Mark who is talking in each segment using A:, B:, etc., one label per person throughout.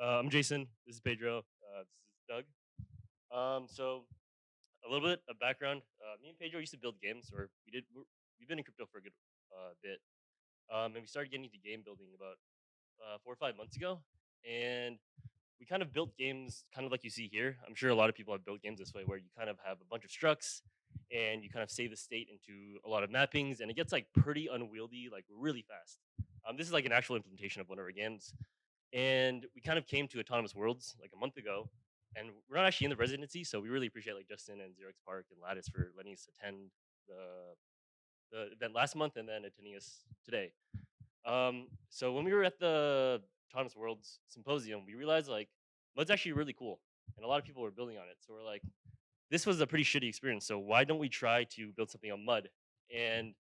A: I'm Jason. This is Pedro. This is Doug. So a little bit of background. Me and Pedro used to build games, or we've been in crypto for a good bit, and we started getting into game building about 4 or 5 months ago, and we kind of built games, kind of like you see here. I'm sure a lot of people have built games this way, where you kind of have a bunch of structs, and you kind of save the state into a lot of mappings, and it gets like pretty unwieldy, like really fast. This is like an actual implementation of one of our games, and we kind of came to Autonomous Worlds like a month ago, and we're not actually in the residency, so we really appreciate like Justin and Xerox Park and Lattice for letting us attend the event last month and then attending us today. So when we were at the Autonomous Worlds symposium, we realized like Mud's actually really cool, and a lot of people were building on it. So we're like, this was a pretty shitty experience. So why don't we try to build something on Mud? And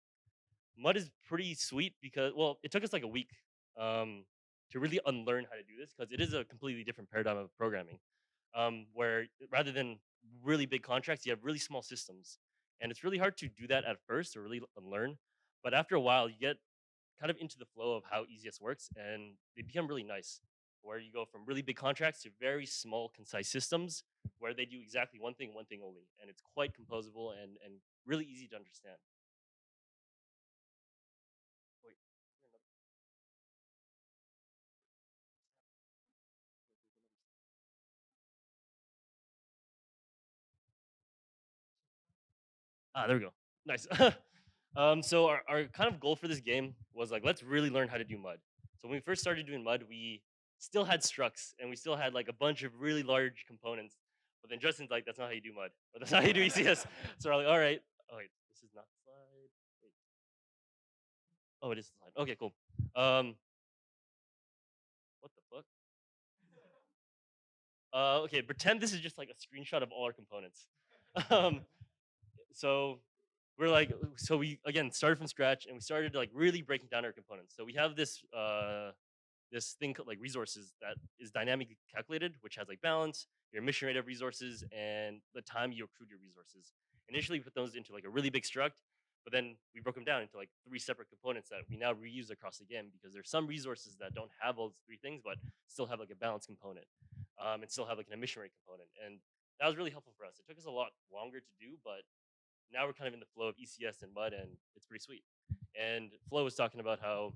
A: Mud is pretty sweet because, well, it took us like a week um, to really unlearn how to do this because it is a completely different paradigm of programming. Where rather than really big contracts, you have really small systems, and it's really hard to do that at first or really unlearn. But after a while, you get kind of into the flow of how ECS works, and they become really nice. Where you go from really big contracts to very small, concise systems where they do exactly one thing only, and it's quite composable and really easy to understand. Wait, there we go. Nice. So our kind of goal for this game was like, let's really learn how to do mud. So when we first started doing mud, we still had structs and we still had like a bunch of really large components. But then Justin's like, that's not how you do mud. But that's not how you do ECS. So we're like, all right. Oh wait, this is not the slide. Wait. Oh, it is the slide. Okay, cool. Um, what the fuck? Okay, pretend this is just like a screenshot of all our components. um, so we're like, so we again started from scratch and we started like really breaking down our components. So we have this thing called like resources that is dynamically calculated, which has like balance, your emission rate of resources, and the time you accrued your resources. Initially, we put those into like a really big struct, but then we broke them down into like three separate components that we now reuse across the game because there's some resources that don't have all those three things, but still have like a balance component, and still have like an emission rate component. And that was really helpful for us. It took us a lot longer to do, but now we're kind of in the flow of ECS and mud, and it's pretty sweet. And Flo was talking about how,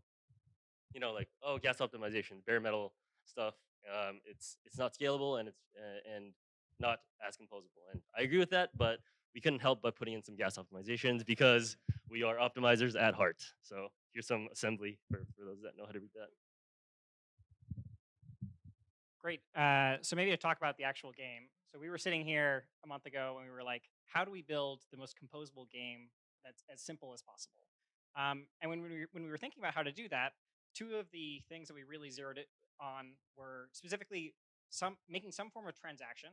A: like, oh, gas optimization, bare metal stuff. It's not scalable and it's and not as composable. And I agree with that, but we couldn't help but putting in some gas optimizations because we are optimizers at heart. So here's some assembly for those that know how to read that.
B: Great. So maybe to talk about the actual game. So we were sitting here a month ago and we were like, how do we build the most composable game that's as simple as possible? And when we were thinking about how to do that, two of the things that we really zeroed it on were specifically some making some form of transaction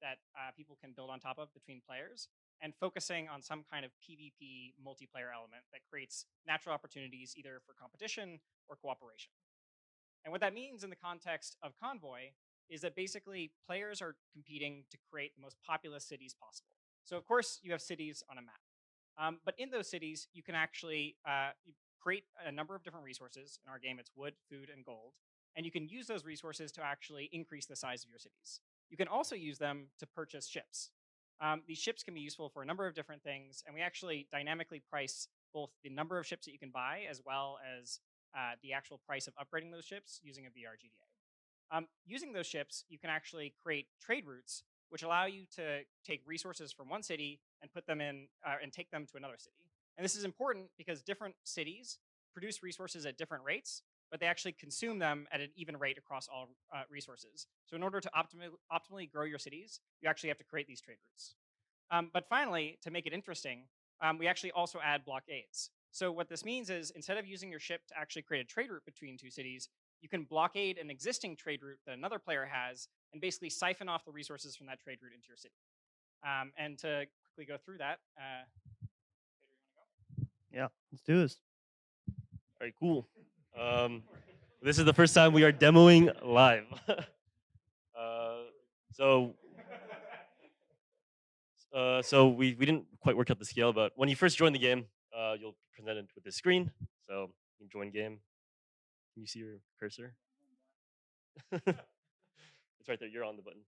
B: that people can build on top of between players, and focusing on some kind of PvP multiplayer element that creates natural opportunities either for competition or cooperation. And what that means in the context of Convoy is that basically players are competing to create the most populous cities possible. So, of course, you have cities on a map. But in those cities, you can actually you create a number of different resources. In our game, it's wood, food, and gold. And you can use those resources to actually increase the size of your cities. You can also use them to purchase ships. These ships can be useful for a number of different things, and we actually dynamically price both the number of ships that you can buy as well as the actual price of upgrading those ships using a VRGDA. Using those ships, you can actually create trade routes, which allow you to take resources from one city and put them in and take them to another city. And this is important because different cities produce resources at different rates, but they actually consume them at an even rate across all resources. So in order to optimally grow your cities, you actually have to create these trade routes. But finally, to make it interesting, we actually also add blockades. So what this means is instead of using your ship to actually create a trade route between two cities, you can blockade an existing trade route that another player has and basically siphon off the resources from that trade route into your city. And to quickly go through that, Pedro, you want to go?
C: Yeah, let's do this.
A: All right, cool. Um, this is the first time we are demoing live. So so we didn't quite work out the scale, but when you first join the game, you'll be presented with this screen. So you can join game. Can you see your cursor? It's right there. You're on the button.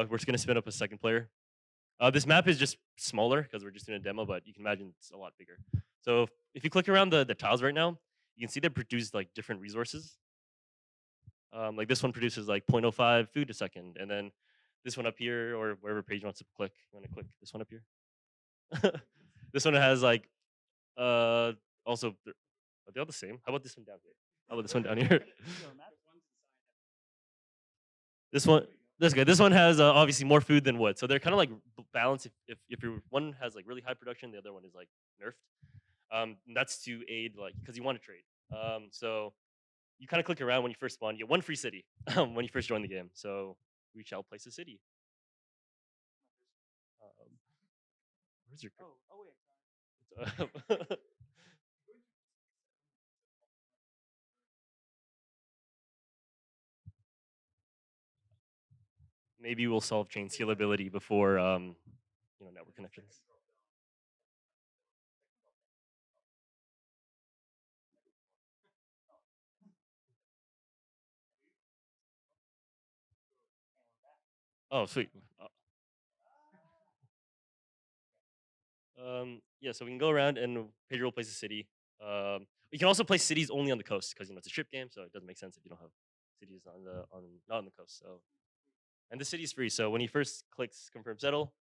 A: We're just gonna spin up a second player. This map is just smaller because we're just in a demo, but you can imagine it's a lot bigger. So if you click around the tiles right now, you can see they produce like different resources. Like this one produces like 0.05 food a second, and then this one up here or wherever page you want to click, you want to click this one up here. This one has like also are they all the same? How about this one down here? How about this one down here? This one, this good. This one has obviously more food than wood, so they're kind of like balanced. If your one has like really high production, the other one is like nerfed. And that's to aid like because you want to trade. So you kind of click around when you first spawn. You get one free city when you first join the game. So we shall place a city. Um, where's your? Maybe we'll solve chain scalability before network connections. Oh, sweet. Yeah, so we can go around and Pedro will place a city. You can also place cities only on the coast because it's a ship game, so it doesn't make sense if you don't have cities on the on not on the coast. So and the city is free. So when he first clicks confirm settle,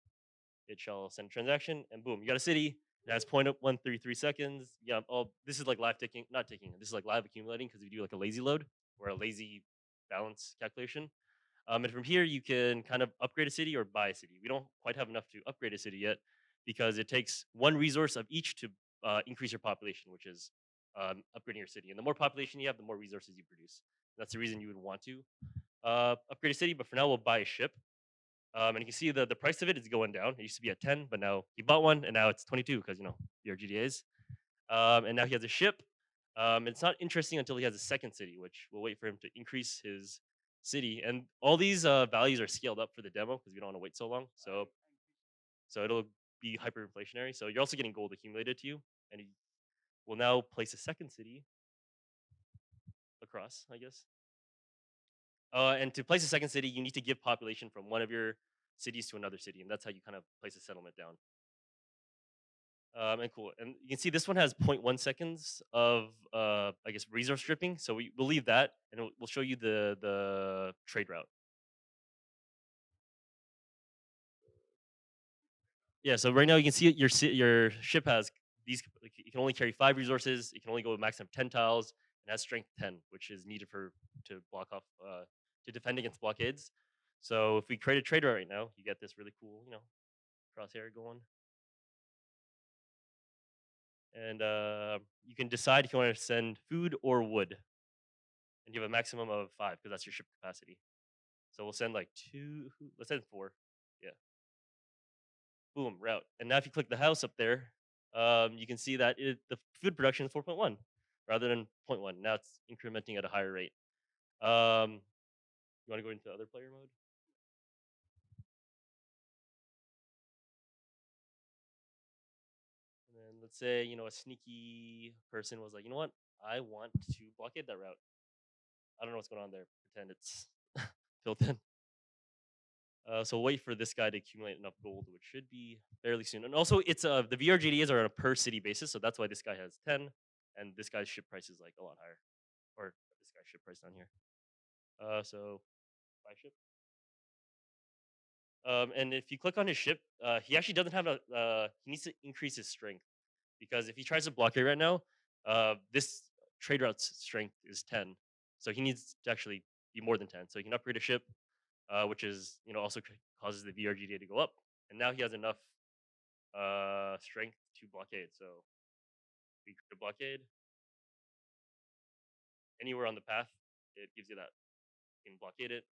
A: it shall send a transaction, and boom, you got a city. It has 0.133 seconds. Yeah, oh, this is like live ticking, not ticking. This is like live accumulating because we do like a lazy load or a lazy balance calculation. And from here, you can kind of upgrade a city or buy a city. We don't quite have enough to upgrade a city yet because it takes one resource of each to increase your population, which is upgrading your city. And the more population you have, the more resources you produce. That's the reason you would want to upgrade a city. But for now, we'll buy a ship. And you can see the price of it is going down. It used to be at 10, but now he bought one, and now it's 22 because your GDAs. And now he has a ship. It's not interesting until he has a second city, which we'll wait for him to increase his city. And all these values are scaled up for the demo because we don't want to wait so long. So it'll be hyperinflationary. So you're also getting gold accumulated to you, and he will now place a second city across, I guess. And to place a second city, you need to give population from one of your cities to another city, and that's how you kind of place a settlement down. And cool. And you can see this one has zero point 0.1 seconds of, I guess, resource stripping. So we'll leave that, and we'll show you the trade route. Yeah. So right now you can see your ship has these. Like, you can only carry 5 resources. It can only go a maximum of 10 tiles, and has strength 10, which is needed for to block off to defend against blockades. So if we create a trade route right now, you get this really cool, crosshair going. And you can decide if you want to send food or wood, and you have a maximum of 5 because that's your ship capacity. So we'll send like 2. Let's send 4. Yeah. Boom, route. And now if you click the house up there, you can see that the food production is 4.1 rather than zero point 0.1. Now it's incrementing at a higher rate. You want to go into other player mode? And then let's say a sneaky person was like, you know what? I want to blockade that route. I don't know what's going on there. Pretend it's built in. So wait for this guy to accumulate enough gold, which should be fairly soon. And also, it's the VRGDs are on a per city basis, so that's why this guy has 10, and this guy's ship price is like a lot higher, or this guy's ship price down here. So buy ship. And if you click on his ship, he actually doesn't have a. He needs to increase his strength because if he tries to blockade right now, this trade route's strength is 10, so he needs to actually be more than 10. So he can upgrade a ship, which is also causes the VRGD to go up, and now he has enough strength to blockade. So we create a blockade anywhere on the path. It gives you that you can blockade it,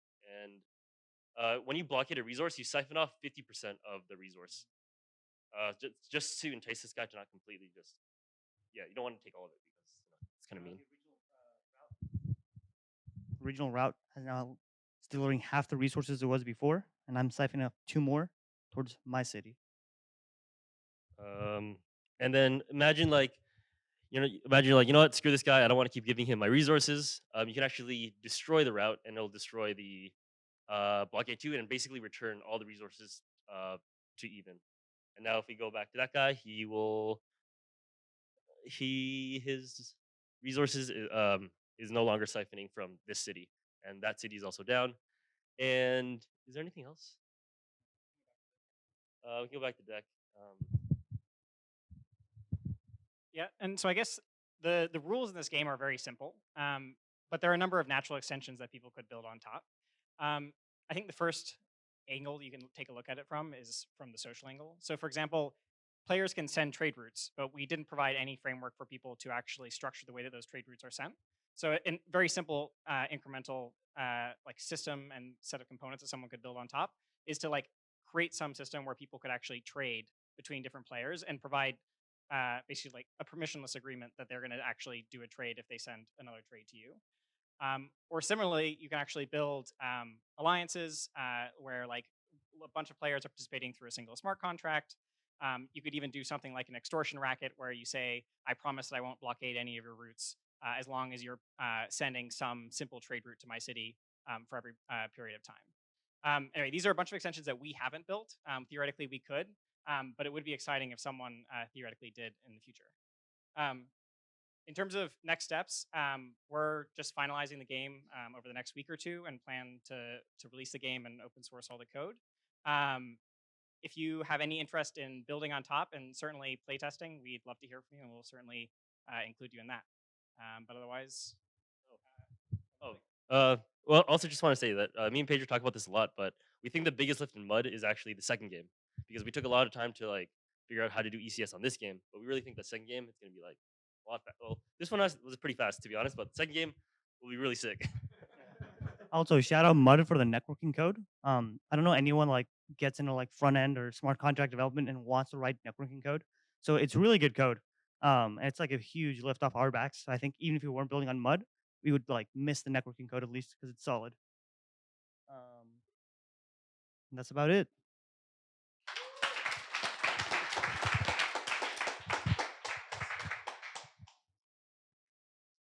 A: and when you blockade a resource, you siphon off 50% of the resource, just to entice this guy to not completely just you don't want to take all of it because it's kind of mean.
C: Regional route has now it's delivering half the resources it was before, and I'm siphoning up 2 more towards my city.
A: Um, And then imagine like imagine you're like, you know what, screw this guy. I don't want to keep giving him my resources. You can actually destroy the route, and it'll destroy the blockade too, and basically return all the resources to even. And now, if we go back to that guy, his resources is no longer siphoning from this city, and that city is also down. And is there anything else? We can go back to deck.
B: Yeah, and so I guess the rules in this game are very simple, but there are a number of natural extensions that people could build on top. I think the first angle you can take a look at it from is from the social angle. So, for example, players can send trade routes, but we didn't provide any framework for people to actually structure the way that those trade routes are sent. So, in very simple, incremental like system and set of components that someone could build on top is to like create some system where people could actually trade between different players and provide basically like a permissionless agreement that they're going to actually do a trade if they send another trade to you. Or similarly, you can actually build alliances where like a bunch of players are participating through a single smart contract. You could even do something like an extortion racket where you say, I promise that I won't blockade any of your routes as long as you're sending some simple trade route to my city for every period of time. Anyway, these are a bunch of extensions that we haven't built. Theoretically, we could, but it would be exciting if someone theoretically did in the future. Um, in terms of next steps, we're just finalizing the game over the next week or two and plan to release the game and open source all the code. Um, if you have any interest in building on top and certainly playtesting, we'd love to hear from you, and we'll certainly include you in that. But otherwise,
A: Oh, uh, well, also just want to say that me and Pedro talk about this a lot, but we think the biggest lift in Mud is actually the second game because we took a lot of time to like figure out how to do ECS on this game, but we really think the second game is going to be like a lot. Well, this one was pretty fast to be honest, but the second game will be really sick.
C: Also, shout out Mud for the networking code. I don't know anyone like gets into like front end or smart contract development and wants to write networking code. So it's really good code. And it's like a huge lift off our backs. So I think even if we weren't building on Mud, we would like miss the networking code at least because it's solid. And that's about it.